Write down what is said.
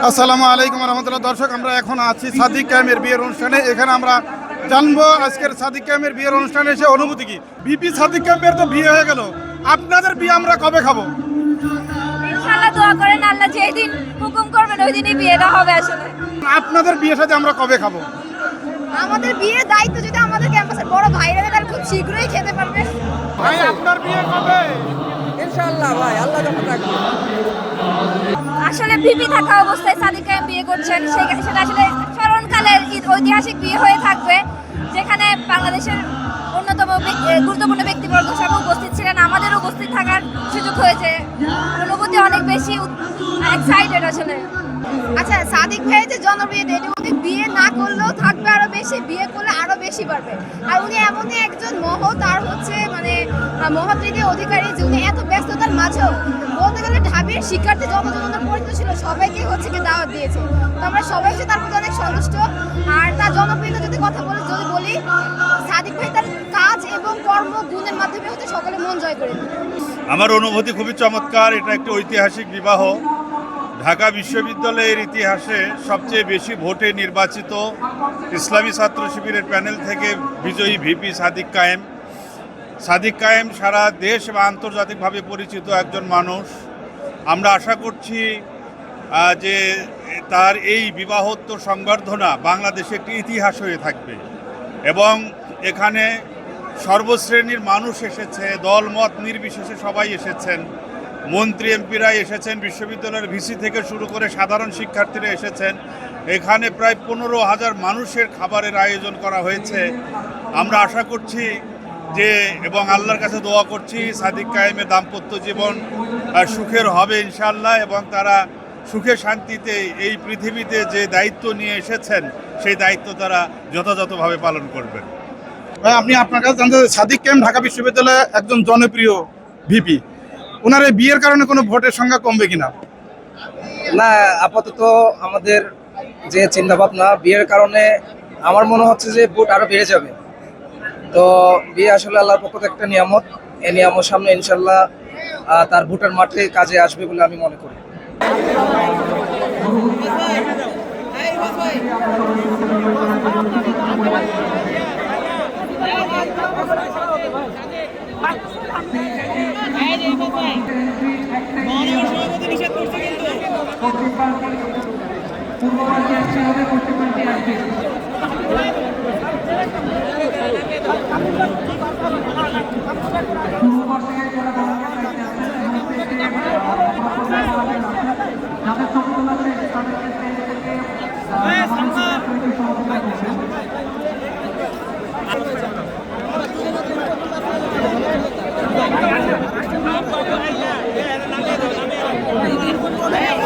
আসসালামু আলাইকুম রহমতুল্লাহ। দর্শক, আমরা এখন আছি সাদিক কায়েমের বিয়ের অনুষ্ঠানে। এখানে আমরা জানবো আজকের সাদিক কায়েমের বিয়ের অনুষ্ঠানে এসে অনুভূতি কি। বিপি সাদিক কায়েমের তো বিয়ে হয়ে গেল, আপনাদের বিয়ে আমরা কবে খাবো? ইনশাআল্লাহ দোয়া করেন, আল্লাহ যেদিন হুকুম করবেন ওই দিনই বিয়েটা হবে। আসলে আপনাদের বিয়ের সাথে আমরা কবে খাবো? আমাদের বিয়ের দায়িত্ব যদি আমাদের ক্যাম্পাসের বড় ভাইরা দেয় তাহলে খুব শীঘ্রই খেতে পারবে। ভাই, আপনার বিয়ে কবে? ইনশাআল্লাহ ভাই, আল্লাহ যখন রাখবে। আসলে বিপি থাকা অবস্থায় সাদিক কায়েম বিয়ে করছেন, সেটা আসলে স্মরণকালের ঐতিহাসিক বিয়ে হয়ে থাকবে, যেখানে বাংলাদেশের অন্যতম গুরুত্বপূর্ণ ব্যক্তিবর্গ সব উপস্থিত ছিলেন। আমাদের উপস্থিত থাকার সুযোগ হয়েছে, অনুভূতি অনেক বেশি এক্সাইটেড আসলে। আচ্ছা, সাদিক ভাইয়ের যে জনপ্রিয় ডেটে উনি বিয়ে না করলেও থাকবে আরো বেশি, বিয়ে করলে আরো বেশি বাড়বে। আর উনি এমনই একজন মহৎ আর মহৎ রীতির অধিকারী যে উনি এত ব্যস্ততার মাঝেও বলতে গেলে ঢাবির শিক্ষার্থী যতজনের পরিচিত ছিল সবাইকে কি দাওয়াত দিয়েছে। তো আমরা সবাই হচ্ছে তার প্রতি অনেক সন্তুষ্ট। আর তার জনপ্রিয়তা যদি বলি, সাদিক ভাই তার কাজ এবং কর্ম গুণের মাধ্যমে হচ্ছে সকলে মন জয় করে। আমার অনুভূতি খুবই চমৎকার। এটা একটি ঐতিহাসিক বিবাহ। ঢাকা বিশ্ববিদ্যালয়ের ইতিহাসে সবচেয়ে বেশি ভোটে নির্বাচিত ইসলামী ছাত্র শিবিরের প্যানেল থেকে বিজয়ী ভিপি সাদিক কায়েম। সাদিক কায়েম সারা দেশ এবং আন্তর্জাতিকভাবে পরিচিত একজন মানুষ। আমরা আশা করছি যে তার এই বিবাহোত্তর সংবর্ধনা বাংলাদেশে একটি ইতিহাস হয়ে থাকবে এবং এখানে সর্বশ্রেণীর মানুষ এসেছে, দলমত নির্বিশেষে সবাই এসেছেন। মন্ত্রী এমপিরা এসেছেন, বিশ্ববিদ্যালয়ের ভিসি থেকে শুরু করে সাধারণ শিক্ষার্থীরা এসেছেন। এখানে প্রায় 15,000 মানুষের খাবারের আয়োজন করা হয়েছে। আমরা আশা করছি যে এবং আল্লাহর কাছে দোয়া করছি সাদিক কায়েমের দাম্পত্য জীবন সুখের হবে ইনশাআল্লাহ, এবং তারা সুখে শান্তিতে এই পৃথিবীতে যে দায়িত্ব নিয়ে এসেছেন সেই দায়িত্ব তারা যথাযথভাবে পালন করবেন। ভাই, আপনি আপনার কাছে জানতে চাই, সাদিক কায়েম ঢাকা বিশ্ববিদ্যালয়ে একজন জনপ্রিয় ভিপি, ওনার এই বিয়ের কারণে কোনো ভোটের সংখ্যা কমবে কিনা? না, আপাতত আমাদের যে চিন্তা ভাবনা, বিয়ের কারণে আমার মনে হচ্ছে যে ভোট আরো বেড়ে যাবে। তো বিয়ে আসলে আল্লাহর পক্ষ থেকে একটা নিয়ামত। এই নিয়ামত সামনে ইনশাল্লাহ তার ভোটের মাঠে কাজে আসবে বলে আমি মনে করি।